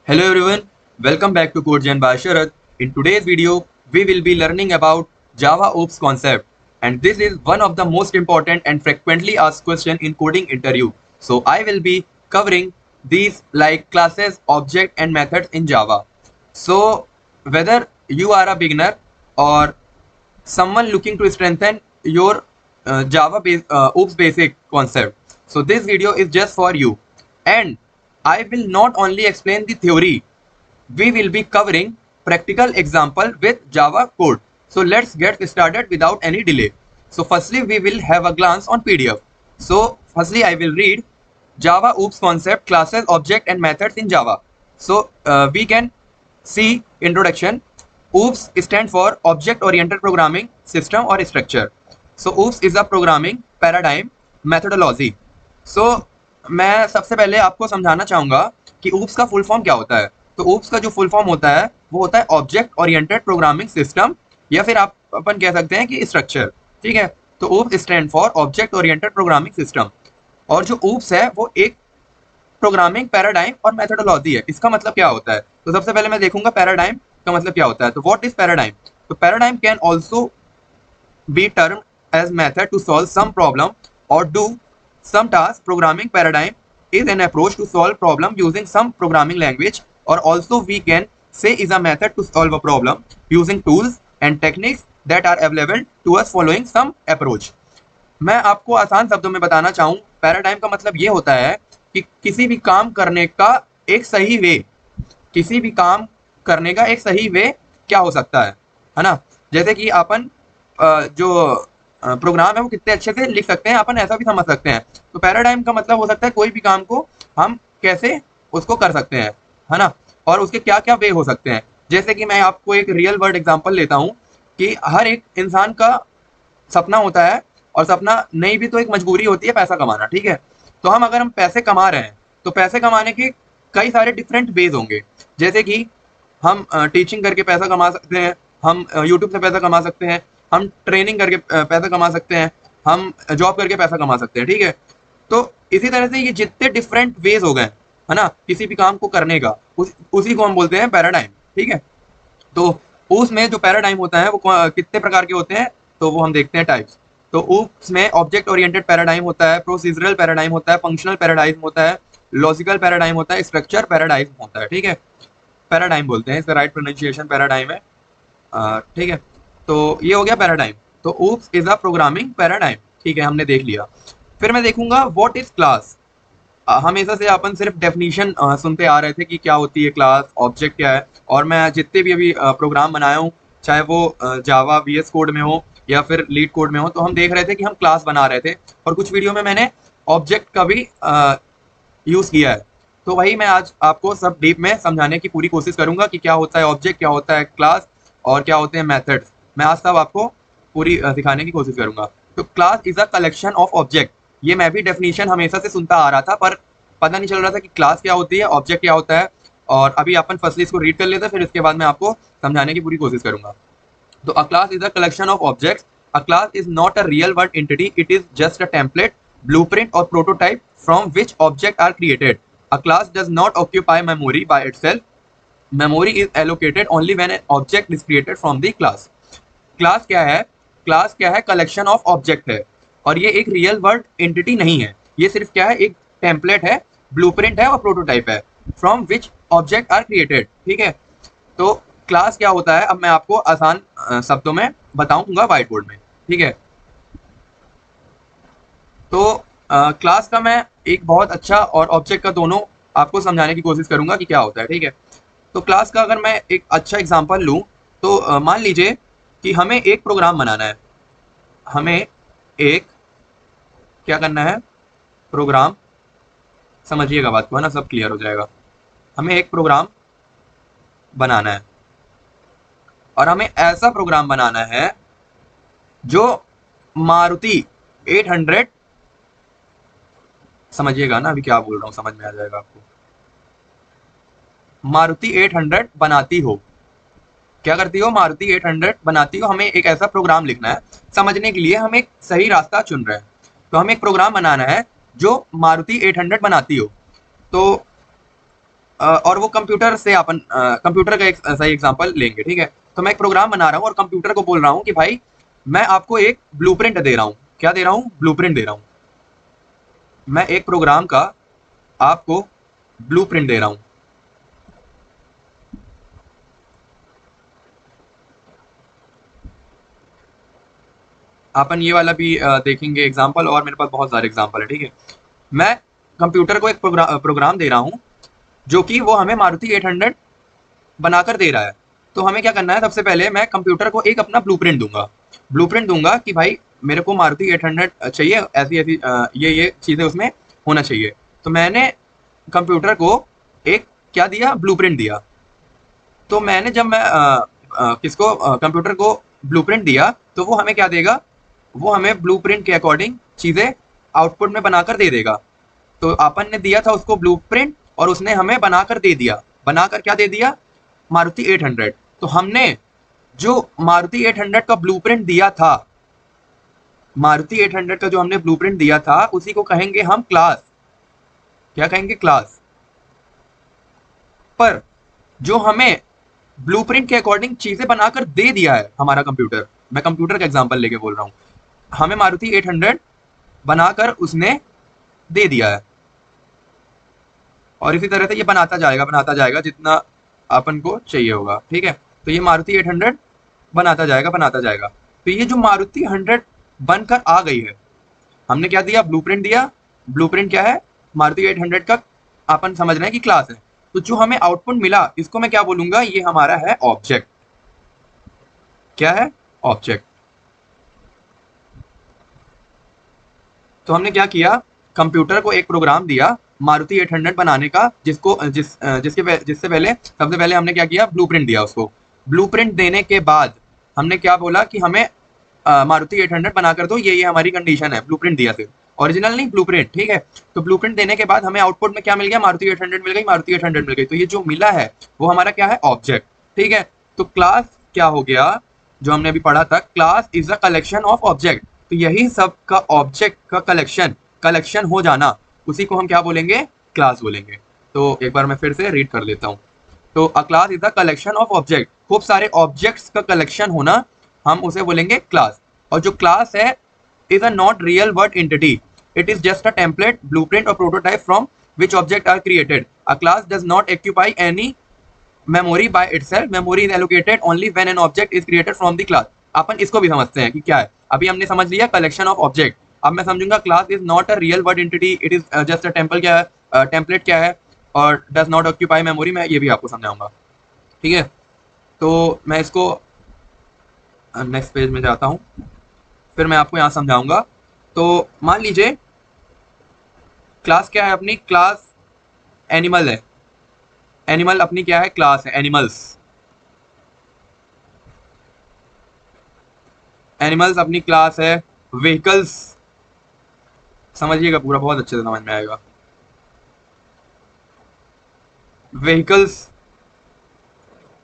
Hello everyone, welcome back to CodeGen by Sharath. In today's video, we will be learning about Java OOPS concept, and this is one of the most important and frequently asked question in coding interview. So I will be covering these like classes, object and methods in Java. So whether you are a beginner or someone looking to strengthen your Java base, OOPS basic concept. So this video is just for you, and I will not only explain the theory, we will be covering practical example with Java code. So let's get started without any delay. So firstly, we will have a glance on PDF. So firstly, I will read Java OOPS concept, classes, object and methods in Java. So we can see introduction. OOPS stand for Object Oriented Programming System or Structure. So OOPS is a programming paradigm methodology. So मैं सबसे पहले आपको समझाना चाहूंगा कि OOPS का full form क्या होता है। तो OOPS का जो फुल फॉर्म होता है वो होता है ऑब्जेक्ट ओरिएंटेड प्रोग्रामिंग सिस्टम, या फिर आप अपन कह सकते हैं कि स्ट्रक्चर। ठीक है, तो OOPS stand for object oriented programming system, और जो OOPS है वो एक प्रोग्रामिंग पैराडाइम और मेथोडोलॉजी है। इसका मतलब क्या होता है, तो सबसे पहले मैं देखूंगा पैराडाइम का मतलब क्या होता है। तो व्हाट इज पैराडाइम? तो paradigm can also be term as method to solve some problem or do some task. Programming paradigm is an approach to solve problem using some programming language, or also we can say is a method to solve a problem using tools and techniques that are available to us following some approach. मैं आपको आसान शब्दों में बताना चाहूँ, paradigm का मतलब ये होता है कि किसी भी काम करने का एक सही वे, किसी भी काम करने का एक सही वे क्या हो सकता है ना। जैसे कि अपन जो प्रोग्राम है वो कितने अच्छे से लिख सकते हैं, अपन ऐसा भी समझ सकते हैं। तो पैराडाइम का मतलब हो सकता है कोई भी काम को हम कैसे उसको कर सकते हैं, है ना, और उसके क्या क्या वे हो सकते हैं। जैसे कि मैं आपको एक रियल वर्ल्ड एग्जांपल लेता हूँ कि हर एक इंसान का सपना होता है, और सपना नहीं भी तो एक मजबूरी होती है पैसा कमाना। ठीक है, तो अगर हम पैसे कमा रहे हैं तो पैसे कमाने के कई सारे डिफरेंट वेज होंगे। जैसे कि हम टीचिंग करके पैसा कमा सकते हैं, हम यूट्यूब से पैसा कमा सकते हैं, हम ट्रेनिंग करके पैसा कमा सकते हैं, हम जॉब करके पैसा कमा सकते हैं। ठीक है, तो इसी तरह से ये जितने डिफरेंट वेज हो गए, है ना, किसी भी काम को करने का, उसी को हम बोलते हैं पैराडाइम। ठीक है, तो उसमें जो पैराडाइम होता है वो कितने प्रकार के होते हैं, तो वो हम देखते हैं टाइप्स। तो उसमें ऑब्जेक्ट ओरिएंटेड पैराडाइम होता है, प्रोसीजरल पैराडाइम होता है, फंक्शनल पैराडाइम होता है, लॉजिकल पैराडाइम होता है, स्ट्रक्चर पैराडाइम होता है। ठीक है, पैराडाइम बोलते हैं, इसका राइट प्रोनाउंसिएशन पैराडाइम है। ठीक है, तो ये हो गया पैराडाइम। तो OOPS is a programming paradigm. ठीक है, हमने देख लिया। फिर मैं देखूंगा व्हाट इज क्लास। हमेशा से अपन सिर्फ डेफिनेशन सुनते आ रहे थे कि क्या होती है क्लास, ऑब्जेक्ट क्या है, और मैं जितने भी अभी प्रोग्राम बनाया हूँ, चाहे वो जावा VS कोड में हो या फिर लीड कोड में हो, तो हम देख रहे थे कि हम क्लास बना रहे थे, और कुछ वीडियो में मैंने ऑब्जेक्ट का भी यूज किया है। तो वही मैं आज आपको सब डीप में समझाने की पूरी कोशिश करूंगा कि क्या होता है ऑब्जेक्ट, क्या होता है क्लास, और क्या होते हैं मेथड्स। मैं आज सब आपको पूरी दिखाने की कोशिश करूंगा। तो class is a collection of object. ये मैं भी डेफिनेशन हमेशा से सुनता आ रहा था, पर पता नहीं चल रहा था कि क्लास क्या होती है, ऑब्जेक्ट क्या होता है। और अभी अपन फर्स्टली इसको रीड कर लेते हैं, फिर इसके बाद मैं आपको समझाने की पूरी कोशिश करूंगा। तो अ class is a collection of objects. A class is not a real world entity, it is just a template, blueprint और prototype from which objects are created. A class does not occupy memory by itself. Memory is allocated only when an object is created from the class. Class क्या है? Class क्या है? Collection of object है, और ये एक real world entity नहीं है। ये सिर्फ क्या है? एक टेम्पलेट है, ब्लूप्रिंट है और प्रोटोटाइप है, from which object are created. ठीक है, तो क्लास क्या होता है अब मैं आपको आसान शब्दों में बताऊंगा व्हाइट बोर्ड में। ठीक है, तो क्लास का मैं एक बहुत अच्छा और ऑब्जेक्ट का दोनों आपको समझाने की कोशिश करूंगा कि क्या होता है। ठीक है, तो क्लास का अगर मैं एक अच्छा एग्जांपल लूं, तो मान लीजिए कि हमें एक प्रोग्राम बनाना है। हमें एक क्या करना है? प्रोग्राम, समझिएगा बात को, है ना, सब क्लियर हो जाएगा। हमें एक प्रोग्राम बनाना है, और हमें ऐसा प्रोग्राम बनाना है जो मारुति 800, समझिएगा ना अभी क्या बोल रहा हूँ, समझ में आ जाएगा आपको। मारुति 800 बनाती हो, क्या करती हो? मारुति 800 बनाती हो। हमें एक ऐसा प्रोग्राम लिखना है, समझने के लिए हम एक सही रास्ता चुन रहे हैं। तो हमें एक प्रोग्राम बनाना है जो मारुति 800 बनाती हो। तो और वो कंप्यूटर से अपन कंप्यूटर का एक सही एग्जांपल लेंगे, ठीक है। तो मैं एक प्रोग्राम बना रहा हूँ और कंप्यूटर को बोल रहा हूँ कि भाई मैं आपको एक ब्लूप्रिंट दे रहा हूँ। क्या दे रहा हूँ? ब्लूप्रिंट दे रहा हूँ। मैं एक प्रोग्राम का आपको ब्लूप्रिंट दे रहा हूँ। अपन ये वाला भी देखेंगे एग्जांपल, और मेरे पास बहुत सारे एग्जांपल है, ठीक है। मैं कंप्यूटर को एक प्रोग्राम दे रहा हूँ जो कि वो हमें मारुति 800 बनाकर दे रहा है। तो हमें क्या करना है, सबसे पहले मैं कंप्यूटर को एक अपना ब्लूप्रिंट दूंगा। ब्लूप्रिंट दूंगा कि भाई मेरे को मारुति 800 चाहिए, ऐसी ऐसी ये चीज़ें उसमें होना चाहिए। तो मैंने कंप्यूटर को एक क्या दिया, ब्लूप्रिंट दिया। तो मैंने जब मैं किसको कंप्यूटर को ब्लूप्रिंट दिया तो वो हमें क्या देगा, वो हमें ब्लूप्रिंट के अकॉर्डिंग चीज़ें आउटपुट में बनाकर दे देगा। तो अपन ने दिया था उसको ब्लूप्रिंट और उसने हमें बनाकर दे दिया। बनाकर क्या दे दिया? मारुति 800। तो हमने जो मारुति 800 का ब्लूप्रिंट दिया था, मारुति 800 का जो हमने ब्लूप्रिंट दिया था, उसी को कहेंगे हम क्लास। क्या कहेंगे? क्लास। पर जो हमें ब्लूप्रिंट के अकॉर्डिंग चीजें बनाकर दे दिया है हमारा कंप्यूटर, मैं कंप्यूटर का एग्जांपल लेके बोल रहा हूँ, हमें मारुति 800 बनाकर उसने दे दिया है। और इसी तरह से ये बनाता जाएगा जितना अपन को चाहिए होगा, ठीक है। तो ये मारुति 800 बनाता जाएगा। तो ये जो मारुति 100 बनकर आ गई है, हमने क्या दिया? ब्लूप्रिंट दिया। ब्लूप्रिंट क्या है? मारुति 800 का अपन समझ रहे हैं कि क्लास है। तो जो हमें आउटपुट मिला, इसको मैं क्या बोलूंगा? ये हमारा है ऑब्जेक्ट। क्या है? ऑब्जेक्ट। तो हमने क्या किया, कंप्यूटर को एक प्रोग्राम दिया मारुति 800 बनाने का, जिससे पहले सबसे पहले हमने क्या किया, ब्लूप्रिंट दिया उसको। ब्लूप्रिंट देने के बाद हमने क्या बोला कि हमें मारुति 800 बनाकर दो, ये हमारी कंडीशन है। ब्लूप्रिंट दिया, सिर्फ ओरिजिनल नहीं, ब्लूप्रिंट, ठीक है। तो ब्लूप्रिंट देने के बाद हमें आउटपुट में क्या मिल गया? मारुति 800 मिल गई, मारुति 800 मिल गई। तो ये जो मिला है वो हमारा क्या है? ऑब्जेक्ट, ठीक है। तो क्लास क्या हो गया, जो हमने अभी पढ़ा था, class is a collection of object. तो यही सब का ऑब्जेक्ट का कलेक्शन हो जाना, उसी को हम क्या बोलेंगे? क्लास बोलेंगे। तो एक बार मैं फिर से रीड कर लेता हूँ। तो अ class is the collection of object, खूब सारे ऑब्जेक्ट्स का कलेक्शन होना, हम उसे बोलेंगे क्लास। और जो क्लास है is a not real word entity, it is just a template, blueprint और prototype from which object are created. A class does not occupy any memory by itself, memory is allocated only when an object is created from the class। अपन इसको भी समझते हैं कि क्या है। अभी हमने समझ लिया कलेक्शन ऑफ ऑब्जेक्ट, अब मैं समझूंगा class is not a real word entity, it is just a temple, क्या है टेम्पलेट क्या है, और डज नॉट ऑक्यूपाई मेमोरी, मैं ये भी आपको समझाऊंगा, ठीक है। तो मैं इसको नेक्स्ट पेज में जाता हूँ, फिर मैं आपको यहाँ समझाऊंगा। तो मान लीजिए क्लास क्या है अपनी, क्लास एनिमल है। एनिमल अपनी क्या है? क्लास है, एनिमल्स। एनिमल्स अपनी क्लास है। व्हीकल्स, समझिएगा पूरा, बहुत अच्छे से समझ में आएगा। व्हीकल्स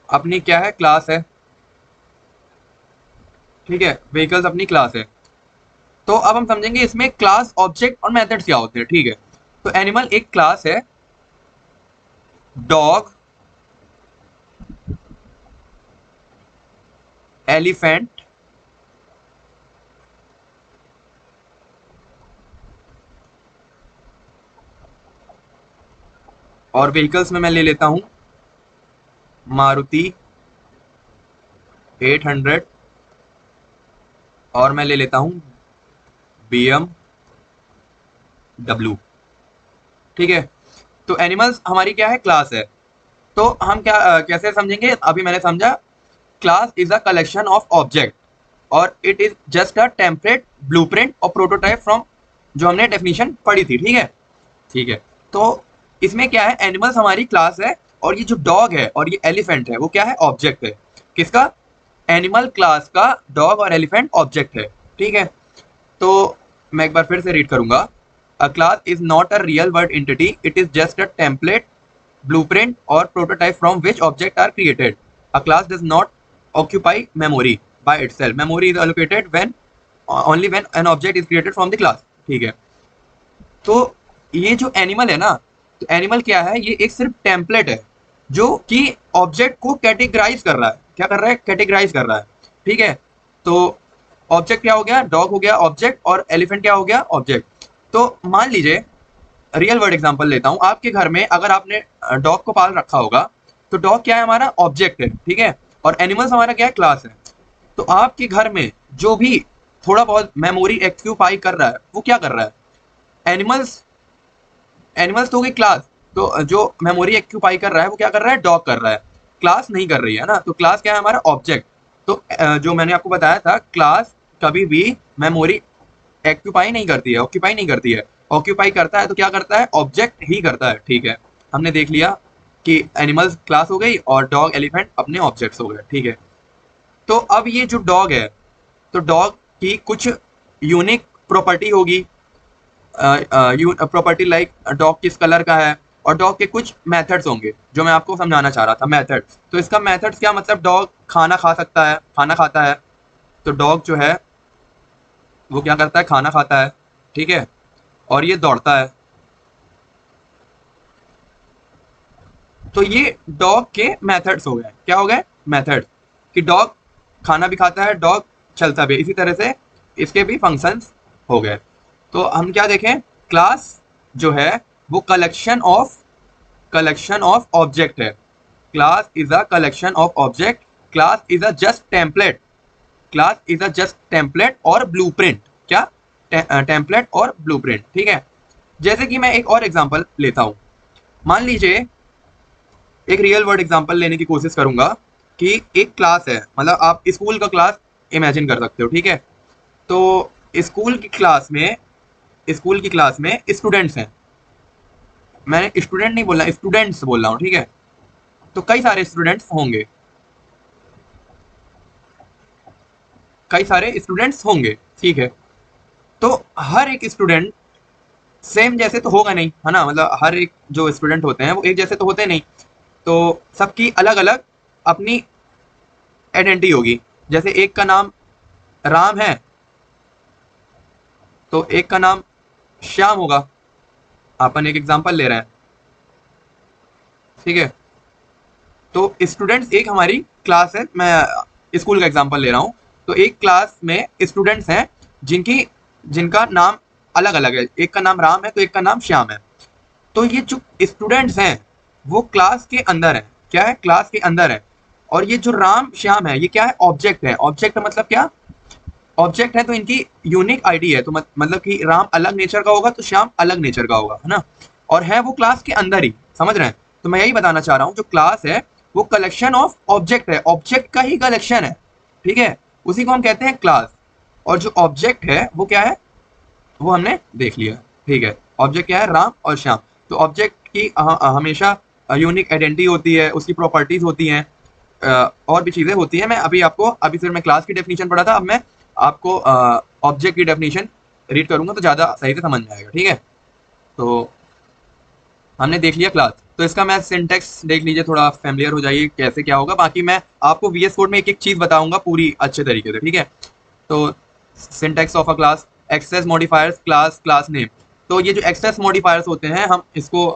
अपनी क्या है? क्लास है, ठीक है। व्हीकल्स अपनी क्लास है। तो अब हम समझेंगे इसमें क्लास, ऑब्जेक्ट और मेथड्स क्या होते हैं, ठीक है। तो एनिमल एक क्लास है। डॉग, एलिफेंट, और व्हीकल्स में मैं ले लेता हूं मारुति 800, और मैं ले लेता हूं BMW, ठीक है। तो एनिमल्स हमारी क्या है? क्लास है। तो हम क्या कैसे समझेंगे? अभी मैंने समझा, class is a collection of object और it is just a template, blueprint और प्रोटोटाइप फ्रॉम, जो हमने डेफिनेशन पढ़ी थी, ठीक है, ठीक है। तो इसमें क्या है, एनिमल्स हमारी क्लास है, और ये जो डॉग है और ये एलिफेंट है वो क्या है? ऑब्जेक्ट है। किसका? एनिमल क्लास का डॉग और एलिफेंट ऑब्जेक्ट है, ठीक है। तो मैं एक बार फिर से रीड करूंगा। अ class is not a real word entity, it is just a template, blueprint or prototype from which object are created. A class does not occupy memory by itself. Memory is allocated when only when an object is created from the class. ठीक है। तो ये जो animal है ना, तो animal क्या है, ये एक सिर्फ टेम्पलेट है जो कि ऑब्जेक्ट को कैटेगराइज कर रहा है। क्या कर रहा है, कैटेगराइज कर रहा है, ठीक है। तो ऑब्जेक्ट क्या हो गया, डॉग हो गया ऑब्जेक्ट, और एलिफेंट क्या हो गया, ऑब्जेक्ट। तो मान लीजिए रियल वर्ल्ड एग्जांपल लेता हूं, आपके घर में अगर आपने डॉग को पाल रखा होगा तो डॉग क्या है, हमारा ऑब्जेक्ट है, ठीक है, और एनिमल्स हमारा क्या है, क्लास है। तो आपके घर में जो भी थोड़ा बहुत मेमोरी एक्यूपाई कर रहा है वो क्या कर रहा है, एनिमल्स। एनिमल्स तो हो गई क्लास, तो जो मेमोरी एक्यूपाई कर रहा है वो क्या कर रहा है, डॉग कर रहा है, क्लास नहीं कर रही है ना। तो क्लास क्या है, हमारा ऑब्जेक्ट। तो जो मैंने आपको बताया था, क्लास कभी भी मेमोरी एक्यूपाई नहीं करती है, ऑक्यूपाई नहीं करती है। ऑक्यूपाई करता है तो क्या करता है, ऑब्जेक्ट ही करता है, ठीक है। हमने देख लिया कि एनिमल्स क्लास हो गई और डॉग एलिफेंट अपने ऑब्जेक्ट्स हो गए, ठीक है। तो अब ये जो डॉग है, तो डॉग की कुछ यूनिक प्रॉपर्टी होगी, प्रॉपर्टी लाइक डॉग किस कलर का है, और डॉग के कुछ मेथड्स होंगे जो मैं आपको समझाना चाह रहा था, मेथड। तो इसका मेथड्स क्या मतलब, डॉग खाना खा सकता है, खाना खाता है। तो डॉग जो है वो क्या करता है, खाना खाता है, ठीक है, और ये दौड़ता है। तो ये डॉग के मेथड्स हो गए, क्या हो गए, मेथड, कि डॉग खाना भी खाता है, डॉग चलता भी, इसी तरह से इसके भी फंक्शंस हो गए। तो हम क्या देखें, क्लास जो है वो कलेक्शन ऑफ ऑब्जेक्ट है। Class is a collection of object, class is a just template, class is a just template और ब्लूप्रिंट। क्या, टेम्पलेट और ब्लूप्रिंट, ठीक है। जैसे कि मैं एक और एग्जांपल लेता हूं, मान लीजिए एक रियल वर्ल्ड एग्जांपल लेने की कोशिश करूंगा कि एक क्लास है, मतलब आप स्कूल का क्लास इमेजिन कर सकते हो, ठीक है। तो स्कूल की क्लास में स्टूडेंट्स हैं, मैं स्टूडेंट नहीं बोल रहा, स्टूडेंट्स बोल रहा हूँ, ठीक है। तो कई सारे स्टूडेंट्स होंगे, कई सारे स्टूडेंट्स होंगे, ठीक है। तो हर एक स्टूडेंट सेम जैसे तो होगा नहीं, है ना, मतलब हर एक जो स्टूडेंट होते हैं वो एक जैसे तो होते नहीं। तो सबकी अलग अलग अपनी आइडेंटिटी होगी। जैसे एक का नाम राम है तो एक का नाम श्याम होगा, अपन एक एग्जांपल ले रहे हैं, ठीक है। तो स्टूडेंट्स एक हमारी क्लास है, मैं स्कूल का एग्जांपल ले रहा हूँ। तो एक क्लास में स्टूडेंट्स हैं जिनका नाम अलग अलग है, एक का नाम राम है तो एक का नाम श्याम है। तो ये जो स्टूडेंट्स हैं वो क्लास के अंदर है, क्या है, क्लास के अंदर है। और ये जो राम श्याम है ये क्या है, ऑब्जेक्ट है। ऑब्जेक्ट मतलब क्या, ऑब्जेक्ट है तो इनकी यूनिक आईडी है, तो मतलब कि राम अलग नेचर का होगा तो श्याम अलग नेचर का होगा, है ना। और है वो क्लास के अंदर ही, समझ रहे हैं। तो मैं यही बताना चाह रहा हूँ, जो क्लास है वो कलेक्शन ऑफ ऑब्जेक्ट है, ऑब्जेक्ट का ही कलेक्शन है, ठीक है। उसी को हम कहते हैं क्लास। और जो ऑब्जेक्ट है वो क्या है, वो हमने देख लिया, ठीक है। ऑब्जेक्ट क्या है, राम और श्याम। तो ऑब्जेक्ट की हमेशा यूनिक आइडेंटिटी होती है, उसकी प्रॉपर्टीज होती हैं, और भी चीजें होती हैं। मैं अभी सिर्फ मैं क्लास की डेफिनेशन पढ़ा था, अब मैं आपको ऑब्जेक्ट की डेफिनेशन रीड करूंगा तो ज्यादा सही से समझ में आएगा, ठीक है। तो हमने देख लिया क्लास, तो इसका मैं सिंटेक्स देख लीजिए, थोड़ा फैमिलियर हो जाइए कैसे क्या होगा। बाकी मैं आपको वीएस कोड में एक एक चीज बताऊंगा पूरी अच्छे तरीके से, ठीक है। तो syntax of a class, access modifiers, class, class name. तो ये जो एक्सेस मॉडिफायर्स होते हैं हम इसको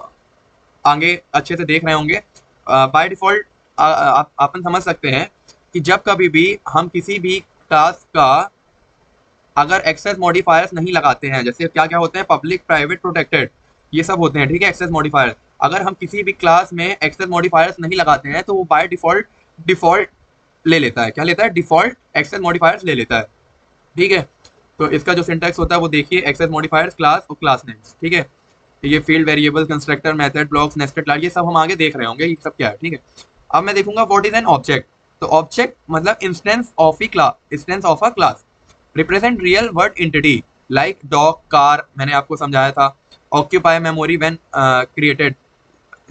आगे अच्छे से देख रहे होंगे। बाय डिफॉल्ट अपन समझ सकते हैं कि जब कभी भी हम किसी भी क्लास का अगर एक्सेस मॉडिफायर्स नहीं लगाते हैं, जैसे क्या क्या होते हैं, पब्लिक, प्राइवेट, प्रोटेक्टेड, ये सब होते हैं, ठीक है, एक्सेस मॉडिफायर्स। अगर हम किसी भी क्लास में एक्सेस मॉडिफायर्स नहीं लगाते हैं तो वो बाय डिफॉल्ट ले लेता है, क्या लेता है, डिफॉल्ट एक्सेस मॉडिफायर्स ले लेता है, ठीक है। तो इसका जो सिंटैक्स होता है वो देखिए, एक्सेस मॉडिफायर्स, क्लास और क्लास नेम्स, ठीक है। ये field, variable, constructor, method, blocks, nested class, ये सब हम आगे देख रहे होंगे ये सब क्या है, ठीक है। अब मैं देखूंगा व्हाट इज एन ऑब्जेक्ट। तो ऑब्जेक्ट मतलब instance of E class, instance of a class, represent real word entity like dog, car, मैंने आपको समझाया था। ऑक्यूपाई मेमोरी व्हेन क्रिएटेड,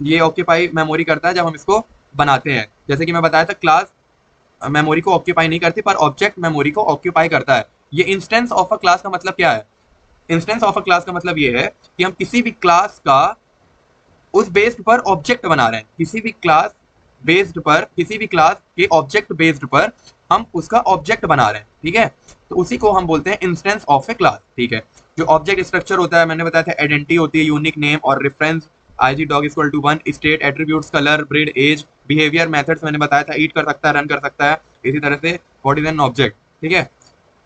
ये ऑक्यूपाई मेमोरी करता है जब हम इसको बनाते हैं। जैसे कि मैं बताया था, क्लास मेमोरी को ऑक्यूपाई नहीं करती पर ऑब्जेक्ट मेमोरी को ऑक्यूपाई करता है। ये इंस्टेंस ऑफ अ क्लास का मतलब क्या है, इंस्टेंस ऑफ अ क्लास का मतलब ये है कि हम किसी भी क्लास का उस बेस्ड पर ऑब्जेक्ट बना रहे हैं, किसी भी क्लास बेस्ड पर, किसी भी क्लास के ऑब्जेक्ट बेस्ड पर हम उसका ऑब्जेक्ट बना रहे हैं, ठीक है। तो उसी को हम बोलते हैं इंस्टेंस ऑफ ए क्लास, ठीक है। जो ऑब्जेक्ट स्ट्रक्चर होता है, मैंने बताया था, आइडेंटिटी होती है, यूनिक नेम और reference IG dog equal to 1, state, attributes, colour, breed, age, behaviour, methods मैंने बताया था, ईट कर सकता है, रन कर सकता है, इसी तरह से व्हाट इज एन ऑब्जेक्ट। ठीक है,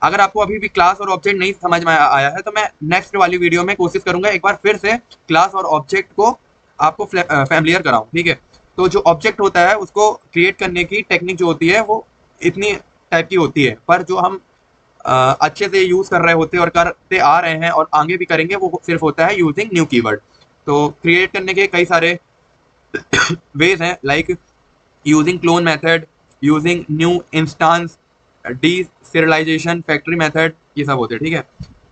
अगर आपको अभी भी क्लास और ऑब्जेक्ट नहीं समझ में आया है तो मैं नेक्स्ट वाली वीडियो में कोशिश करूंगा एक बार फिर से क्लास और ऑब्जेक्ट को आपको फैमिलियर कराऊं। ठीक है, तो जो ऑब्जेक्ट होता है उसको क्रिएट करने की टेक्निक जो होती है वो इतनी टाइप की होती है, पर जो हम अच्छे से यूज कर रहे होते हैं और करते आ रहे हैं और आगे भी करेंगे वो सिर्फ होता है यूजिंग न्यू कीवर्ड। तो क्रिएट करने के कई सारे वेज हैं, like using clone method, using new instance, deserialisation, factory method, ये सब होते हैं। ठीक है,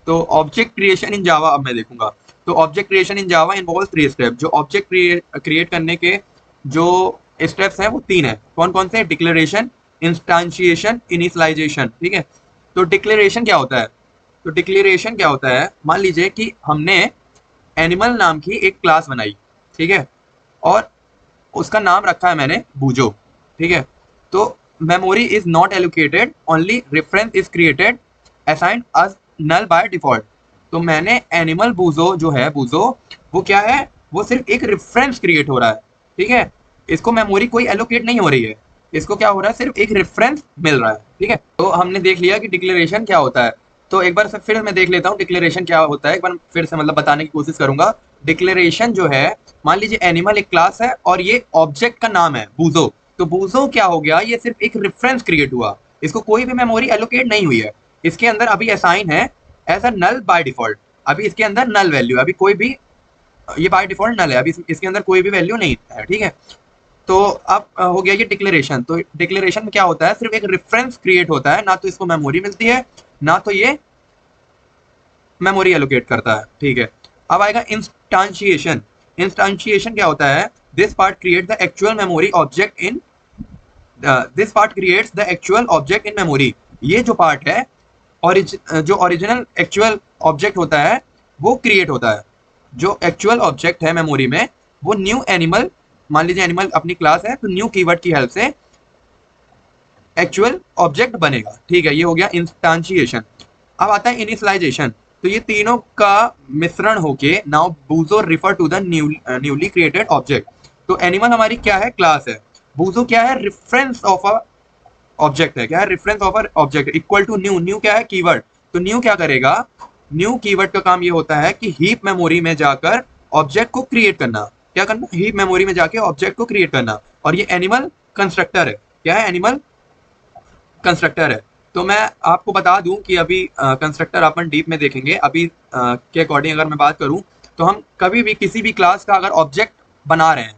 तो ऑब्जेक्ट क्रिएशन इन जावा अब मैं देखूंगा। तो ऑब्जेक्ट क्रिएशन इन जावा इन्वॉल्व 3 स्टेप। जो ऑब्जेक्ट क्रिएट करने के जो स्टेप्स हैं वो 3 है। कौन कौन से? Declaration, instantiation, initialization. ठीक है, तो डिक्लेरेशन क्या होता है? तो डिक्लेरेशन क्या होता है, मान लीजिए कि हमने एनिमल नाम की एक क्लास बनाई, ठीक है, और उसका नाम रखा है मैंने बूजो। ठीक है, तो memory is not allocated, only reference is created, assigned as null by default. तो मैंने एनिमल बूजो जो है, बूजो वो क्या है, वो सिर्फ एक रेफरेंस क्रिएट हो रहा है। ठीक है, इसको मेमोरी कोई एलोकेट नहीं हो रही है, इसको क्या हो रहा है, सिर्फ एक रेफरेंस मिल रहा है। ठीक है, तो हमने देख लिया कि डिक्लेरेशन क्या होता है। तो एक बार फिर मैं देख लेता हूँ डिक्लेरेशन क्या होता है, एक बार फिर से मतलब बताने की कोशिश करूंगा। डिक्लेरेशन जो है, मान लीजिए एनिमल एक क्लास है और ये ऑब्जेक्ट का नाम है बूजो। तो बूजो क्या हो गया, ये सिर्फ एक रेफरेंस क्रिएट हुआ, इसको कोई भी मेमोरी एलोकेट नहीं हुई है। इसके अंदर अभी असाइन है as a null by default, अभी इसके अंदर नल वैल्यू, अभी कोई भी, ये बाय डिफॉल्ट नल है, अभी इसके अंदर कोई भी वैल्यू नहीं है। ठीक है, तो अब हो गया ये डिक्लेरेशन। तो डिक्लेरेशन में क्या होता है, सिर्फ एक रेफरेंस क्रिएट होता है, ना तो इसको मेमोरी मिलती है ना तो ये मेमोरी एलोकेट करता है। ठीक है, अब आएगा इंस्टांशिएशन। इंस्टांशिएशन क्या होता है, this part create the actual memory object in this part creates the actual object in memory. ये जो पार्ट है, जो ओरिजिनल एक्चुअल ऑब्जेक्ट होता है वो क्रिएट होता है। जो एक्चुअल ऑब्जेक्ट है मेमोरी में वो न्यू एनिमल, मान लीजिए एनिमल अपनी क्लास है तो न्यू कीवर्ड की हेल्प से एक्चुअल ऑब्जेक्ट बनेगा। ठीक है, ये हो गया इंस्टांशिएशन। अब आता है इनिशियलाइजेशन। तो ये तीनों का मिश्रण होके नाउ बूजो refer to the newly created object. तो एनिमल हमारी क्या है, क्लास है, बूजो क्या है, रेफरेंस ऑफ अ ऑब्जेक्ट है, क्या है, reference of a object, equal to new, new क्या है, कीवर्ड। तो न्यू क्या करेगा, न्यू कीवर्ड का काम ये होता है कि हीप मेमोरी में जाकर ऑब्जेक्ट को क्रिएट करना। क्या करना, हीप मेमोरी में जाके ऑब्जेक्ट को क्रिएट करना। और ये एनिमल कंस्ट्रक्टर है, क्या है, एनिमल कंस्ट्रक्टर है। तो मैं आपको बता दूं कि अभी कंस्ट्रक्टर अपन डीप में देखेंगे। अभी के अकॉर्डिंग अगर मैं बात करूं तो हम कभी भी किसी भी क्लास का अगर ऑब्जेक्ट बना रहे हैं,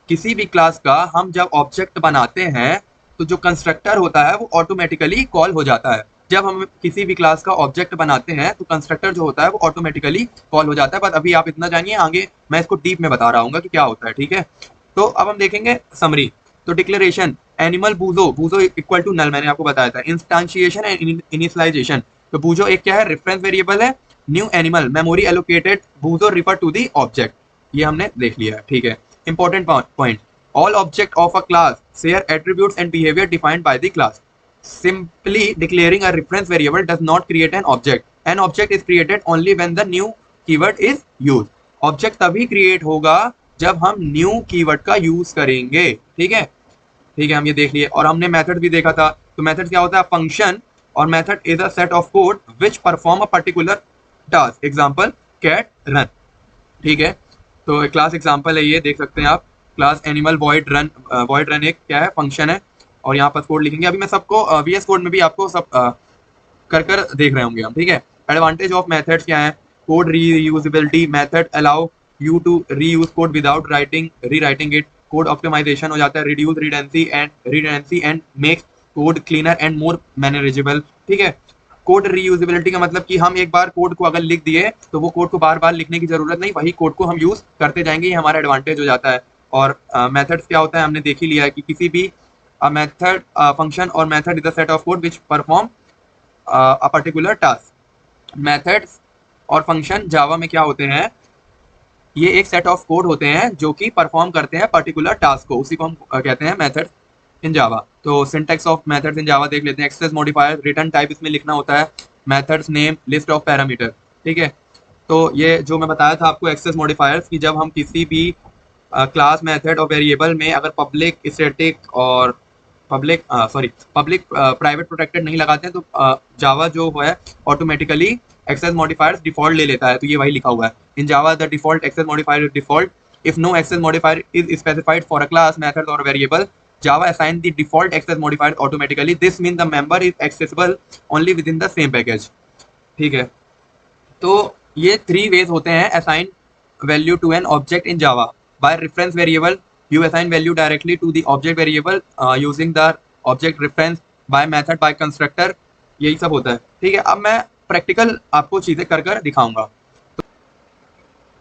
किसी भी क्लास का हम जब ऑब्जेक्ट बनाते हैं तो जो कंस्ट्रक्टर होता है वो ऑटोमेटिकली कॉल हो जाता है। जब हम किसी भी क्लास का ऑब्जेक्ट बनाते हैं तो कंस्ट्रक्टर जो होता है वो ऑटोमेटिकली कॉल हो जाता है। बट अभी आप इतना जानिए, आगे मैं इसको डीप में बता रहा हूँ कि क्या होता है। ठीक है, तो अब हम देखेंगे समरी। तो डिक्लेरेशन, एनिमल बूजो, बूजो इक्वल टू नल, मैंने आपको बताया था। इंस्टांशिएशन एंड इनिशियलाइजेशन, तो बूजो एक क्या है, रेफरेंस वेरिएबल है। न्यू एनिमल, मेमोरी एलोकेटेड, बूजो रिफर टू दी ऑब्जेक्ट, ये हमने देख लिया है। ठीक है, important point, all object of a class share attributes and behavior defined by the class. Simply declaring a reference variable does not create an object. An object is created only when the new keyword is used. Object तभी create होगा जब हम new keyword का use करेंगे। ठीक है, ठीक है, हम ये देख लिए। और हमने मेथड भी देखा था। तो मेथड क्या होता है, फंक्शन, और method is a set of code which perform a particular task. Example, cat run. ठीक है, तो क्लास एग्जाम्पल है ये, देख सकते हैं आप, class animal void run. Void run एक क्या है, फंक्शन है। और यहाँ पर कोड लिखेंगे। अभी मैं सबको VS कोड में भी आपको सब कर देख रहे होंगे हम। ठीक है, एडवांटेज ऑफ मेथड्स क्या है, code reusability, method allow you to reuse code without rewriting it. Code optimization हो जाता है, reduce redundancy and makes code cleaner and more manageable. ठीक है, कोड रीयूजेबिलिटी का मतलब कि हम एक बार कोड को अगर लिख दिए तो वो कोड को बार बार लिखने की जरूरत नहीं, वही कोड को हम यूज करते जाएंगे, ये हमारा एडवांटेज हो जाता है। और मेथड्स क्या होता है, हमने देख ही लिया है कि किसी भी मेथड, फंक्शन और method is a set of code which perform a particular task. Methods और फंक्शन जावा में क्या होते हैं, ये एक सेट ऑफ कोड होते हैं जो कि परफॉर्म करते हैं पर्टिकुलर टास्क को, उसी को हम कहते हैं मेथड्स इन जावा। तो सिंटैक्स ऑफ मेथड्स इन जावा देख लेते हैं। एक्सेस मॉडिफायर, रिटर्न टाइप इसमें लिखना होता है, methods name, list of parameter. ठीक है, तो ये जो मैं बताया था आपको एक्सेस मॉडिफायर्स की, जब हम किसी भी क्लास मेथड और वेरिएबल में अगर पब्लिक स्टैटिक और पब्लिक प्राइवेट प्रोटेक्टेड नहीं लगाते हैं तो जावा जो है ऑटोमेटिकली एक्सेस मॉडिफायर्स डिफॉल्ट ले लेता है। तो ये वही लिखा हुआ है, in Java the default access modifier is default if no access modifier is specified for a class method और variable Java assign the default access modifier automatically this mean the member is accessible only within the same package. ठीक है, तो ये 3 ways होते हैं assign value to an object in Java. By reference variable you assign value directly to the object variable using the object reference by method by constructor, यही सब होता है। ठीक है, अब मैं प्रैक्टिकल आपको चीजें कर कर दिखाऊंगा।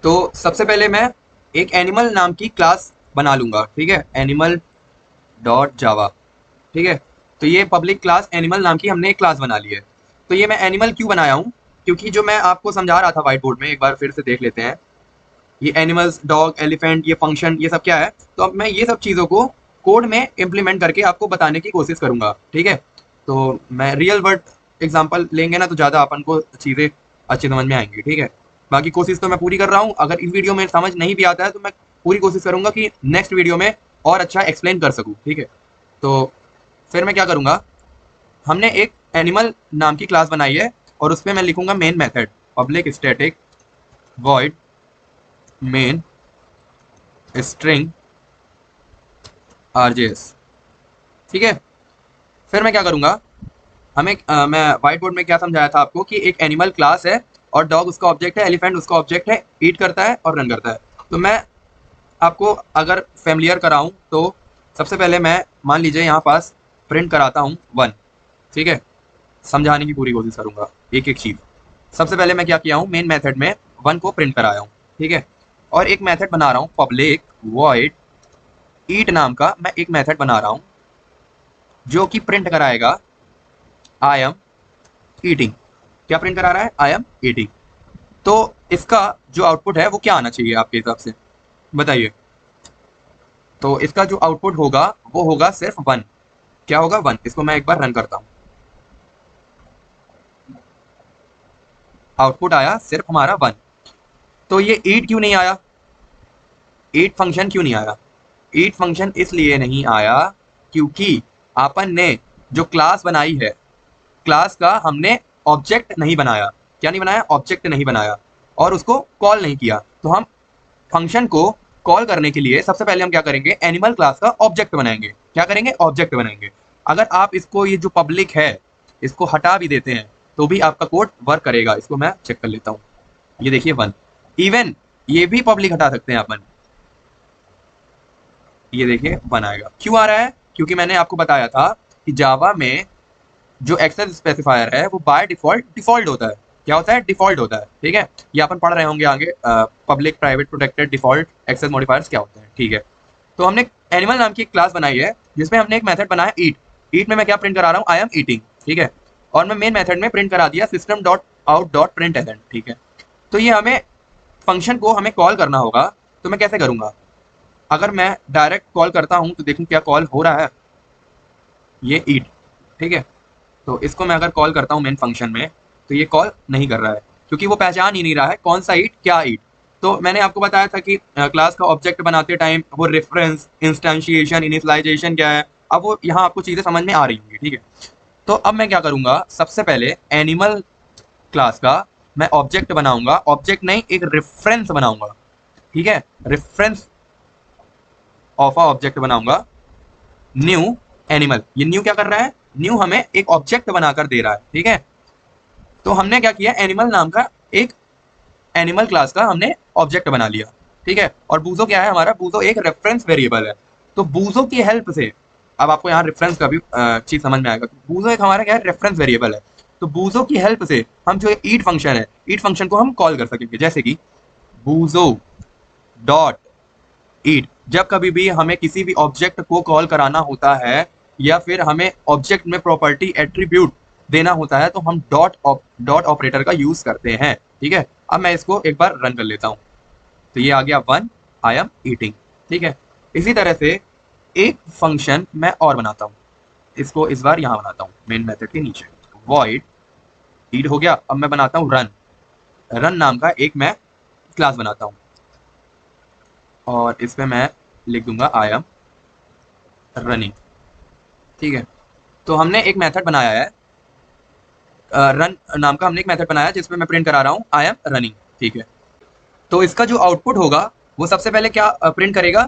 तो सबसे पहले मैं एक एनिमल नाम की क्लास बना लूंगा। ठीक है, एनिमल डॉट जावा। ठीक है, तो ये पब्लिक क्लास एनिमल नाम की हमने एक क्लास बना ली है। तो ये मैं एनिमल क्यों बनाया हूँ, क्योंकि जो मैं आपको समझा रहा था व्हाइट बोर्ड में, एक बार फिर से देख लेते हैं। ये एनिमल्स, डॉग, एलिफेंट, ये फंक्शन, ये सब क्या है। तो अब मैं ये सब चीज़ों को कोड में इम्प्लीमेंट करके आपको बताने की कोशिश करूंगा। ठीक है, तो मैं रियल वर्ल्ड एग्जांपल लेंगे ना तो ज़्यादा अपन को चीज़ें अच्छी समझ में आएंगी। ठीक है, बाकी कोशिश तो मैं पूरी कर रहा हूँ। अगर इस वीडियो में समझ नहीं भी आता है तो मैं पूरी कोशिश करूंगा कि नेक्स्ट वीडियो में और अच्छा एक्सप्लेन कर सकूँ। ठीक है, तो फिर मैं क्या करूँगा, हमने एक एनिमल नाम की क्लास बनाई है और उस पर मैं लिखूंगा main method public static void main string RJS। ठीक है, फिर मैं क्या करूंगा, मैं व्हाइट बोर्ड में क्या समझाया था आपको कि एक एनिमल क्लास है और डॉग उसका ऑब्जेक्ट है, एलिफेंट उसका ऑब्जेक्ट है, ईट करता है और रन करता है। तो मैं आपको अगर फेमिलियर कराऊं तो सबसे पहले मैं मान लीजिए यहाँ पास प्रिंट कराता हूँ 1। ठीक है, समझाने की पूरी कोशिश करूंगा एक एक चीज। सबसे पहले मैं क्या किया हूँ, मेन मेथड में 1 को प्रिंट कराया हूँ। ठीक है, और एक मेथड बना रहा हूँ पब्लिक वॉइड ईट नाम का मैं एक मेथड बना रहा हूँ जो कि प्रिंट कराएगा आई एम ईटिंग। क्या प्रिंट करा रहा है, आई एम ईटिंग। तो इसका जो आउटपुट है वो क्या आना चाहिए आपके हिसाब से, बताइए। तो इसका जो आउटपुट होगा वो होगा सिर्फ 1। क्या होगा, 1। इसको मैं एक बार रन करता हूँ, आउटपुट आया सिर्फ हमारा 1। तो ये ईट क्यों नहीं आया, ईट फंक्शन क्यों नहीं आया। ईट फंक्शन इसलिए नहीं आया क्योंकि अपन ने जो क्लास बनाई है, क्लास का हमने ऑब्जेक्ट नहीं बनाया। क्या नहीं बनाया, ऑब्जेक्ट नहीं बनाया और उसको कॉल नहीं किया। तो हम फंक्शन को कॉल करने के लिए सबसे पहले हम क्या करेंगे, एनिमल क्लास का ऑब्जेक्ट बनाएंगे। क्या करेंगे, ऑब्जेक्ट बनाएंगे। अगर आप इसको, ये जो पब्लिक है इसको हटा भी देते हैं तो भी आपका कोड वर्क करेगा। इसको मैं चेक कर लेता हूँ, ये देखिए 1। इवन ये भी पब्लिक हटा सकते हैं अपन, ये देखिए 1 आएगा। क्यों आ रहा है, क्योंकि मैंने आपको बताया था कि जावा में जो एक्सेस स्पेसिफायर है वो बाय डिफॉल्ट होता है। क्या होता है, डिफॉल्ट होता है। ठीक है, ये अपन पढ़ रहे होंगे आगे, public private protected default access modifiers क्या होते हैं। ठीक है, तो हमने एनिमल नाम की एक क्लास बनाई है जिसमें हमने एक मेथड बनाया ईट। ईट में मैं क्या प्रिंट करा रहा हूँ, आई एम ईटिंग। ठीक है, और मैं मेन मेथड में प्रिंट करा दिया system dot out dot println. ठीक है, तो ये हमें फंक्शन को हमें कॉल करना होगा। तो मैं कैसे करूंगा, अगर मैं डायरेक्ट कॉल करता हूं तो देखूं क्या कॉल हो रहा है, ये ईट। ठीक है, तो इसको मैं अगर कॉल करता हूं मेन फंक्शन में तो ये कॉल नहीं कर रहा है क्योंकि वो पहचान ही नहीं रहा है कौन सा ईट क्या ईट। तो मैंने आपको बताया था कि क्लास का ऑब्जेक्ट बनाते टाइम वो रेफरेंस, इंस्टेंशिएशन, इनिशियलाइजेशन क्या है। अब वो यहाँ आपको चीजें समझ में आ रही होंगी। ठीक है, तो अब मैं क्या करूंगा, सबसे पहले एनिमल क्लास का मैं ऑब्जेक्ट बनाऊंगा, ऑब्जेक्ट नहीं एक रेफरेंस बनाऊंगा। ठीक है, रेफरेंस ऑफ ऑब्जेक्ट बनाऊंगा न्यू एनिमल। ये न्यू क्या कर रहा है, न्यू हमें एक ऑब्जेक्ट बनाकर दे रहा है। ठीक है, तो हमने क्या किया, एनिमल नाम का एक एनिमल क्लास का हमने ऑब्जेक्ट बना लिया। ठीक है, और बूजो क्या है हमारा, बूजो एक रेफरेंस वेरिएबल है। तो बूजो की हेल्प से, अब आपको यहाँ रेफरेंस का भी चीज समझ में आएगा। बूजो एक हमारा क्या है, रेफरेंस वेरिएबल है। तो बूजो की हेल्प से हम जो ईट फंक्शन है, ईट फंक्शन को हम कॉल कर सकेंगे। जैसे कि बूजो डॉट ईट, जब कभी भी हमें किसी भी ऑब्जेक्ट को कॉल कराना होता है या फिर हमें ऑब्जेक्ट में प्रॉपर्टी एट्रीब्यूट देना होता है तो हम डॉट ऑपरेटर का यूज करते हैं। ठीक है, अब मैं इसको एक बार रन कर लेता हूँ तो ये आ गया 1, आई एम ईटिंग। ठीक है, इसी तरह से एक फंक्शन मैं और बनाता हूँ, इसको इस बार यहाँ बनाता हूँ मेन मेथड के नीचे, वॉइड ईट हो गया। अब मैं बनाता हूँ रन। रन नाम का एक मैं क्लास बनाता हूँ और इसमें मैं लिख दूंगा आई एम रनिंग। ठीक है, तो हमने एक मेथड बनाया है, रन नाम का हमने एक मेथड बनाया है जिसमें मैं प्रिंट करा रहा हूँ आई एम रनिंग। ठीक है, तो इसका जो आउटपुट होगा वो सबसे पहले क्या प्रिंट करेगा,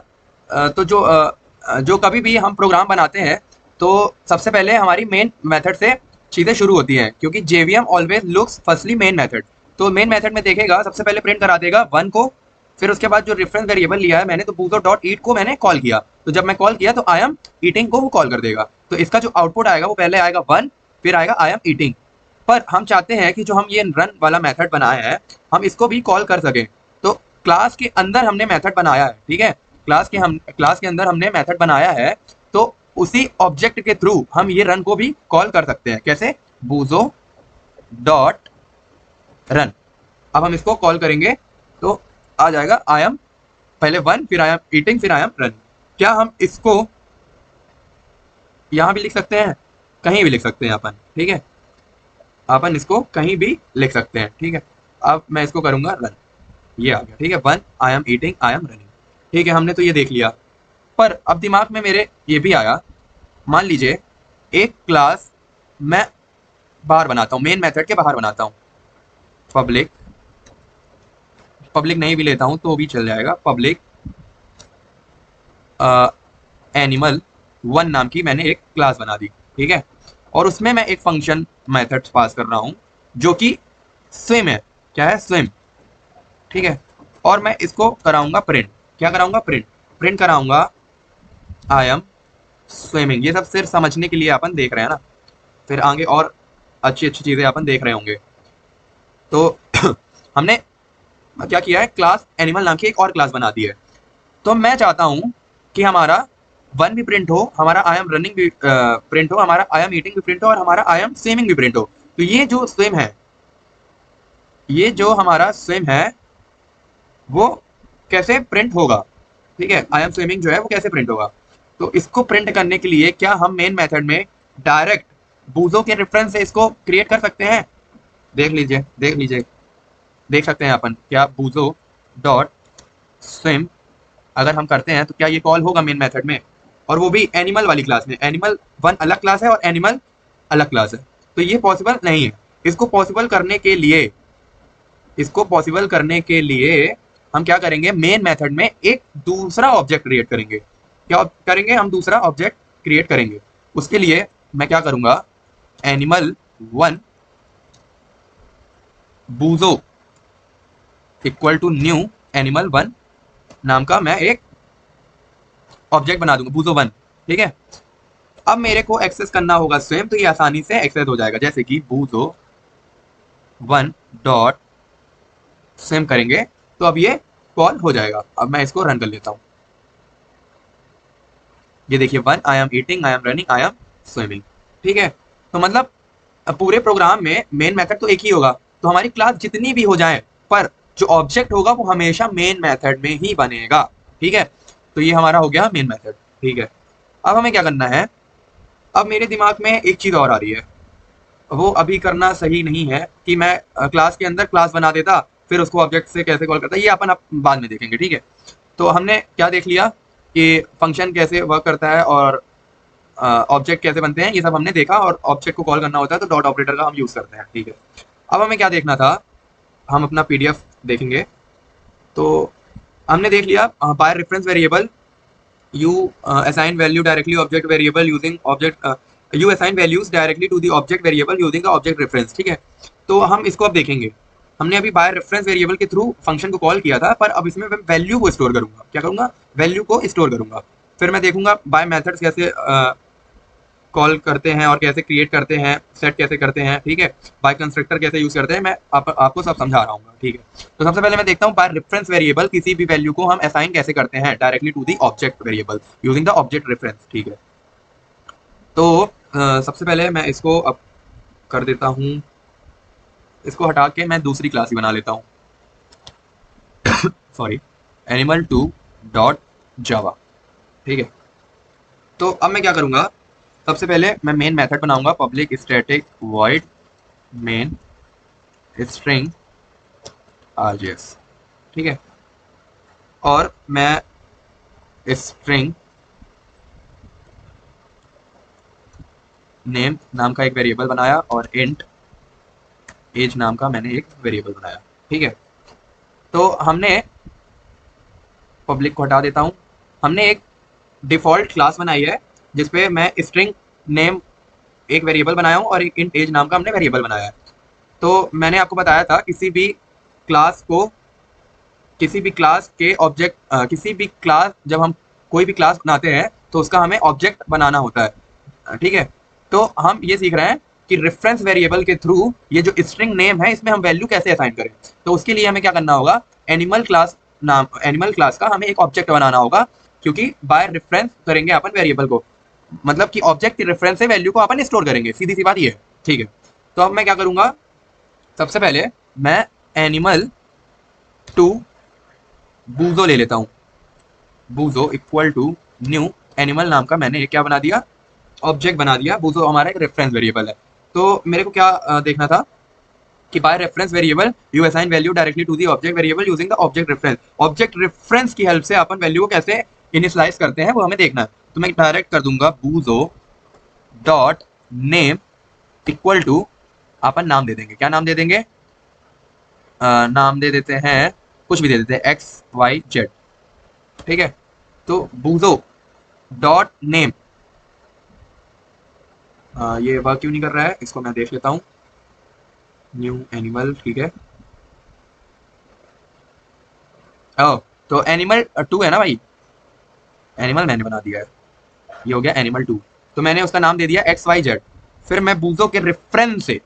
तो जो कभी भी हम प्रोग्राम बनाते हैं तो सबसे पहले हमारी मेन मेथड से चीज़ें शुरू होती हैं, क्योंकि JVM always looks firstly main method. तो मेन मेथड में देखेगा, सबसे पहले प्रिंट करा देगा 1 को, फिर उसके बाद जो रेफरेंस वेरिएबल लिया है मैंने, तो बूजो डॉट ईट को मैंने कॉल किया, तो जब मैं कॉल किया तो आई एम ईटिंग को वो कॉल कर देगा। तो इसका जो आउटपुट आएगा वो पहले आएगा 1, फिर आएगा आई एम ईटिंग। पर हम चाहते हैं कि जो हम ये रन वाला मेथड बनाए हैं हम इसको भी कॉल कर सकें, तो क्लास के अंदर हमने मेथड बनाया है। ठीक है, क्लास के अंदर हमने मेथड बनाया है, तो उसी ऑब्जेक्ट के थ्रू हम ये रन को भी कॉल कर सकते हैं। कैसे? बूजो डॉट रन। अब हम इसको कॉल करेंगे तो आ जाएगा आई एम, पहले 1, फिर आई एम ईटिंग, फिर आई एम रन। क्या हम इसको यहां भी लिख सकते हैं? कहीं भी लिख सकते हैं अपन। ठीक है, अपन इसको कहीं भी लिख सकते हैं। ठीक है, अब मैं इसको करूंगा रन, ये आ गया। ठीक है, 1 I am eating I am running. ठीक है, हमने तो ये देख लिया, पर अब दिमाग में मेरे ये भी आया, मान लीजिए एक क्लास मैं बाहर बनाता हूँ, मेन मेथड के बाहर बनाता हूँ, पब्लिक नहीं भी लेता हूँ तो भी चल जाएगा, पब्लिक एनिमल 1 नाम की मैंने एक क्लास बना दी। ठीक है, और उसमें मैं एक फंक्शन मेथड पास कर रहा हूँ जो कि स्विम है। क्या है? स्विम। ठीक है, और मैं इसको कराऊंगा प्रिंट। क्या कराऊंगा? प्रिंट कराऊंगा आई एम स्विमिंग। ये सब सिर्फ समझने के लिए अपन देख रहे हैं ना, फिर आगे और अच्छी अच्छी चीजें अपन देख रहे होंगे। तो हमने क्या किया है, क्लास एनिमल नाम की एक और क्लास बना दी है। तो मैं चाहता हूं कि हमारा 1 भी प्रिंट हो, हमारा आई एम रनिंग भी प्रिंट हो, हमारा आई एम ईटिंग भी प्रिंट हो, और हमारा आई एम स्विमिंग भी प्रिंट हो। तो ये जो स्विम है, ये जो हमारा स्विम है वो कैसे प्रिंट होगा? ठीक है, आई एम स्विमिंग जो है वो कैसे प्रिंट होगा? तो इसको प्रिंट करने के लिए क्या हम मेन मेथड में डायरेक्ट बूजो के रेफरेंस से इसको क्रिएट कर सकते हैं? देख सकते हैं अपन, क्या बूजो डॉट स्विम अगर हम करते हैं तो क्या ये कॉल होगा मेन मेथड में, और वो भी एनिमल वाली क्लास में? एनिमल 1 अलग क्लास है और एनिमल अलग क्लास है, तो ये पॉसिबल नहीं है। इसको पॉसिबल करने के लिए हम क्या करेंगे, मेन मेथड में एक दूसरा ऑब्जेक्ट क्रिएट करेंगे। क्या करेंगे? हम दूसरा ऑब्जेक्ट क्रिएट करेंगे। उसके लिए मैं क्या करूंगा, एनिमल 1 बूजो इक्वल टू न्यू एनिमल 1 नाम का मैं एक ऑब्जेक्ट बना दूंगा, बूजो 1। ठीक है, अब मेरे को एक्सेस करना होगा स्वयं, तो ये आसानी से एक्सेस हो जाएगा, जैसे कि बूजो 1 डॉट स्विम करेंगे तो अब ये कॉल हो जाएगा। अब मैं इसको रन कर लेता हूँ। ये देखिए 1 I am eating, I am running, I am swimming. ठीक है, तो मतलब पूरे प्रोग्राम में मेन मेथड तो एक ही होगा, तो हमारी क्लास जितनी भी हो जाए पर जो ऑब्जेक्ट होगा वो हमेशा मेन मेथड में ही बनेगा। ठीक है, तो ये हमारा हो गया मेन मेथड। ठीक है, अब हमें क्या करना है, अब मेरे दिमाग में एक चीज़ और आ रही है, वो अभी करना सही नहीं है कि मैं क्लास के अंदर क्लास बना देता फिर उसको ऑब्जेक्ट से कैसे कॉल करता, ये अपन अब बाद में देखेंगे। ठीक है, तो हमने क्या देख लिया कि फंक्शन कैसे वर्क करता है और ऑब्जेक्ट कैसे बनते हैं, ये सब हमने देखा, और ऑब्जेक्ट को कॉल करना होता है तो डॉट ऑपरेटर का हम यूज़ करते हैं। ठीक है, अब हमें क्या देखना था, हम अपना पीडीएफ देखेंगे। तो हमने देख लिया bye reference variable you assign value directly object variable using object you assign values directly to the object variable using the object reference। ठीक है, तो हम इसको अब देखेंगे। हमने अभी बाय रेफरेंस वेरिएबल के थ्रू फंक्शन को कॉल किया था, पर अब इसमें मैं वैल्यू को स्टोर करूंगा। क्या करूंगा? वैल्यू को स्टोर करूंगा। फिर मैं देखूंगा बाय मेथड्स कैसे कॉल करते हैं और कैसे क्रिएट करते हैं, सेट कैसे करते हैं। ठीक है, बाय कंस्ट्रक्टर कैसे यूज करते हैं, मैं आपको सब समझा रहा हूँ। ठीक है, तो सबसे पहले मैं देखता हूँ बाय रेफरेंस वेरिएबल किसी भी वैल्यू को हम असाइन कैसे करते हैं directly to the object variable using the object reference. ठीक है, तो सबसे पहले मैं इसको अब कर देता हूँ, इसको हटा के मैं दूसरी क्लास ही बना लेता हूँ, सॉरी, एनिमल 2 डॉट जावा। ठीक है, तो अब मैं क्या करूँगा, सबसे पहले मैं मेन मेथड बनाऊंगा, public static void main string RJS, ठीक है। और मैं स्ट्रिंग नेम नाम का एक वेरिएबल बनाया और इंट एज नाम का मैंने एक वेरिएबल बनाया, ठीक है। तो हमने पब्लिक को हटा देता हूँ। हमने एक डिफ़ॉल्ट क्लास बनाई है जिसपे मैं स्ट्रिंग नेम एक वेरिएबल बनाया हूँ और एक इंट एज नाम का हमने वेरिएबल बनाया है। तो मैंने आपको बताया था किसी भी क्लास के ऑब्जेक्ट किसी भी क्लास जब हम कोई भी क्लास बनाते हैं तो उसका हमें ऑब्जेक्ट बनाना होता है, ठीक है। तो हम ये सीख रहे हैं कि रेफरेंस वेरिएबल के थ्रू ये जो स्ट्रिंग नेम है इसमें हम वैल्यू कैसे असाइन करें। तो उसके लिए हमें क्या करना होगा, एनिमल क्लास का हमें एक ऑब्जेक्ट बनाना होगा, क्योंकि बाय रेफरेंस करेंगे अपन वेरिएबल को, मतलब कि ऑब्जेक्ट की रेफरेंस से वैल्यू को अपन स्टोर करेंगे, सीधी सी बात ये है, ठीक है। तो अब मैं क्या करूंगा, सबसे पहले मैं एनिमल टू बूजो ले लेता हूँ। बूजो इक्वल टू न्यू एनिमल नाम का मैंने क्या बना दिया, ऑब्जेक्ट बना दिया। बूजो हमारा एक रेफरेंस वेरिएबल है। तो मेरे को क्या देखना था कि by reference variable you assign value directly to the object variable using the object reference. Object reference की हेल्प से अपन वैल्यू को कैसे इनिशियलाइज करते हैं वो हमें देखना है। तो मैं डायरेक्ट कर दूंगा बूजो डॉट नेम इक्वल टू, अपन नाम दे देंगे, क्या नाम दे देंगे, नाम दे देते हैं, कुछ भी दे देते हैं, XYZ, ठीक है। तो बूजो डॉट नेम, ये वर्क क्यों नहीं कर रहा है, इसको मैं देख लेता हूँ। न्यू एनिमल, ठीक है। ओ, तो एनिमल टू है ना भाई, एनिमल मैंने बना दिया है, ये हो गया एनिमल टू। तो मैंने उसका नाम दे दिया XYZ। फिर मैं बूजो के रेफरेंस से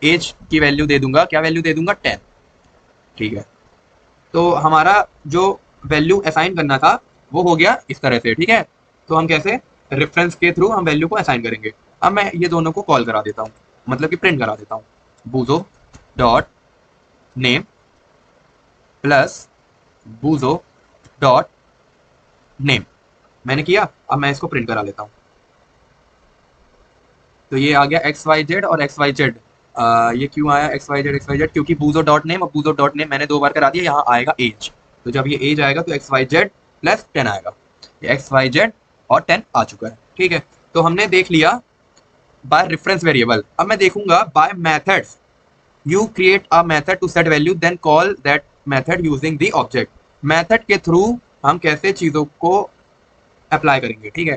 एज की वैल्यू दे दूंगा, क्या वैल्यू दे दूंगा, 10, ठीक है। तो हमारा जो वैल्यू असाइन करना था वो हो गया इस तरह से, ठीक है। तो हम कैसे, रेफरेंस के थ्रू हम वैल्यू को असाइन करेंगे। अब मैं ये दोनों को कॉल करा देता हूँ, मतलब कि प्रिंट करा देता हूँ, बूजो dot name plus बूजो dot name, मैंने किया। अब मैं इसको प्रिंट करा लेता हूँ। तो ये आ गया XYZ और XYZ। ये क्यों आया XYZ, क्योंकि बूजो डॉट नेम और बूजो डॉट नेम मैंने 2 बार करा दिया, यहाँ आएगा एज। तो जब ये एज आएगा तो XYZ प्लस 10 आएगा, ये XYZ और 10 आ चुका है, ठीक है। तो हमने देख लिया बाय रेफरेंस वेरिएबल। अब मैं देखूंगा by methods, you create a method to set value then call that method using the object. Method के थ्रू हम कैसे चीज़ों को अप्लाई करेंगे, ठीक है।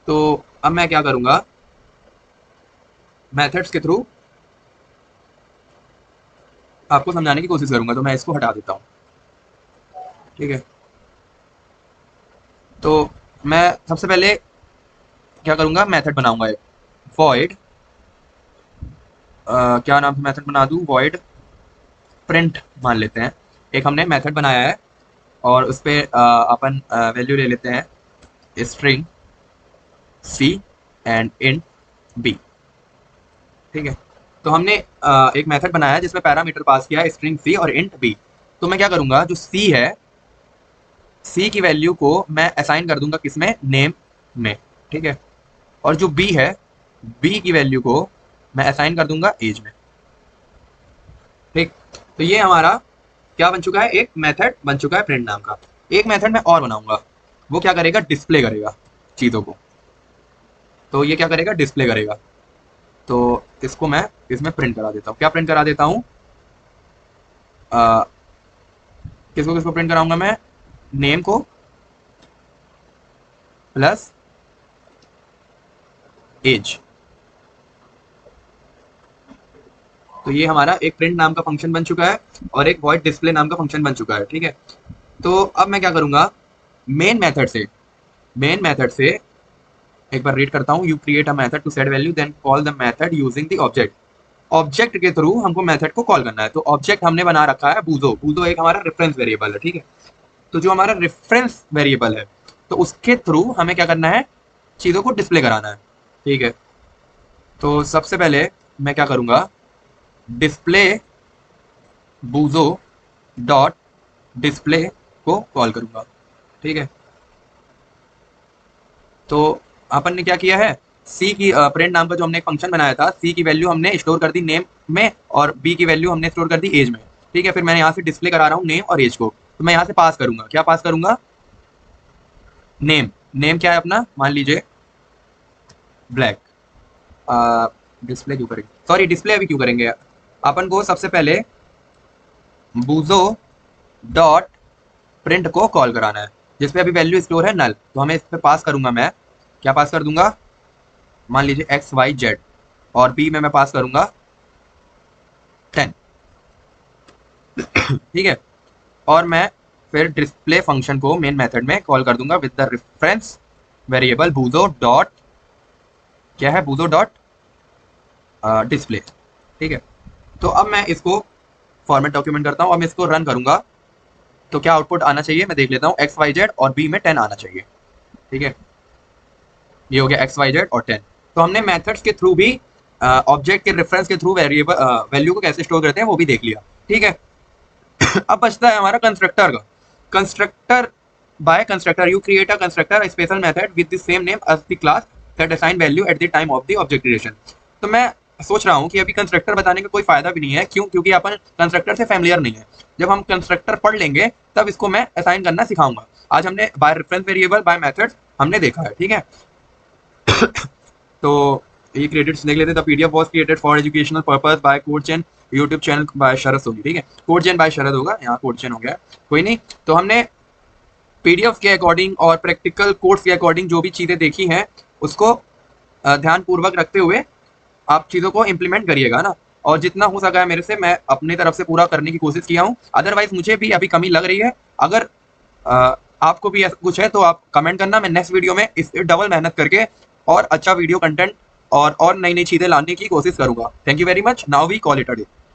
तो अब मैं क्या करूंगा, मेथड्स के थ्रू आपको समझाने की कोशिश करूंगा। तो मैं इसको हटा देता हूँ, ठीक है। तो मैं सबसे पहले क्या करूंगा, मेथड बनाऊंगा एक void, क्या नाम से मेथड बना दूं, void print मान लेते हैं। एक हमने मेथड बनाया है और उस पर अपन वैल्यू ले लेते हैं string C and int B, ठीक है। तो हमने एक मेथड बनाया है जिसमें पैरामीटर पास किया है स्ट्रिंग C और int B। तो मैं क्या करूंगा, जो C है, C की वैल्यू को मैं असाइन कर दूंगा किसमें, नेम में, ठीक है। और जो B है, B की वैल्यू को मैं असाइन कर दूंगा एज में, ठीक। तो ये हमारा क्या बन चुका है, एक मेथड बन चुका है प्रिंट नाम का। एक मेथड मैं और बनाऊंगा, वो क्या करेगा, डिस्प्ले करेगा चीज़ों को। तो ये क्या करेगा, डिस्प्ले करेगा। तो इसको मैं इसमें प्रिंट करा देता हूँ, क्या प्रिंट करा देता हूँ, किसको किसको प्रिंट कराऊंगा मैं, नेम को प्लस एज। तो ये हमारा एक प्रिंट नाम का फंक्शन बन चुका है और एक वॉइड डिस्प्ले नाम का फंक्शन बन चुका है, ठीक है। तो अब मैं क्या करूंगा, मेन मेथड से एक बार रीड करता हूँ, you create a method to set value then call the method using the object. Object के थ्रू हमको मेथड को कॉल करना है। तो ऑब्जेक्ट हमने बना रखा है बूजो, बूजो एक हमारा रेफरेंस वेरिएबल है, ठीक है। तो जो हमारा रेफरेंस वेरिएबल है, तो उसके थ्रू हमें क्या करना है, चीज़ों को डिस्प्ले कराना है, ठीक है। तो सबसे पहले मैं क्या करूँगा, डिस्प्ले बूजो डॉट डिस्प्ले को कॉल करूँगा, ठीक है। तो अपन ने क्या किया है, सी की प्रिंट नाम का जो हमने एक फंक्शन बनाया था, सी की वैल्यू हमने स्टोर कर दी नेम में और बी की वैल्यू हमने स्टोर कर दी एज में। ठीक है, फिर मैं यहाँ से डिस्प्ले करा रहा हूँ नेम और एज को, तो मैं यहाँ से पास करूंगा, क्या पास करूंगा, नेम। नेम क्या है अपना, मान लीजिए ब्लैक। डिस्प्ले क्यों करेंगे, सॉरी डिस्प्ले अभी क्यों करेंगे, अपन को सबसे पहले बूजो डॉट प्रिंट को कॉल कराना है, जिसपे अभी वैल्यू स्टोर है नल, तो हमें इस पे पास करूंगा, मैं क्या पास कर दूंगा, मान लीजिए एक्स वाई जेड, और बी में मैं पास करूंगा 10। ठीक है, और मैं फिर डिस्प्ले फंक्शन को मेन मेथड में कॉल कर दूंगा with the reference variable बूजो dot, क्या है, बूजो डॉट डिस्प्ले। ठीक है, तो अब मैं इसको फॉर्मेट डॉक्यूमेंट करता हूँ और मैं इसको रन करूंगा, तो क्या आउटपुट आना चाहिए मैं देख लेता हूँ, एक्स वाई जेड और बी में 10 आना चाहिए। ठीक है, ये हो गया एक्स वाई जेड और 10। तो हमने मेथड्स के थ्रू भी ऑब्जेक्ट के रेफरेंस के थ्रू वेरिएबल वैल्यू को कैसे स्टोर करते हैं वो भी देख लिया। ठीक है, अब बचता है हमारा कंस्ट्रक्टर का। Constructor, by constructor you create a constructor special method with the same name as the class that assign value at the time of the object creation. तो मैं सोच रहा हूँ कि अभी कंस्ट्रक्टर बताने का कोई फायदा भी नहीं है, क्यों, क्योंकि अपन कंस्ट्रक्टर से फैमिलियर नहीं है। जब हम कंस्ट्रक्टर पढ़ लेंगे तब इसको मैं असाइन करना सिखाऊंगा। आज हमने by reference variable, by methods हमने देखा है। ठीक है, तो ये क्रेडिट्स देख लेते हैं। The PDF was created for educational purpose by Codechain YouTube channel by Sharad Soni. ठीक है, कोडचेन बाय शरद होगा, यहाँ कोडचेन हो गया, कोई नहीं। तो हमने पीडीएफ के अकॉर्डिंग और प्रैक्टिकल कोर्स के अकॉर्डिंग जो भी चीज़ें देखी हैं उसको ध्यानपूर्वक रखते हुए आप चीज़ों को इम्प्लीमेंट करिएगा ना, और जितना हो सका है मेरे से मैं अपनी तरफ से पूरा करने की कोशिश किया हूँ। अदरवाइज मुझे भी अभी कमी लग रही है, अगर आपको भी ऐसा कुछ है तो आप कमेंट करना, मैं नेक्स्ट वीडियो में इस डबल मेहनत करके और अच्छा वीडियो कंटेंट और नई नई चीज़ें लाने की कोशिश करूंगा। Thank you very much, now we call it a day.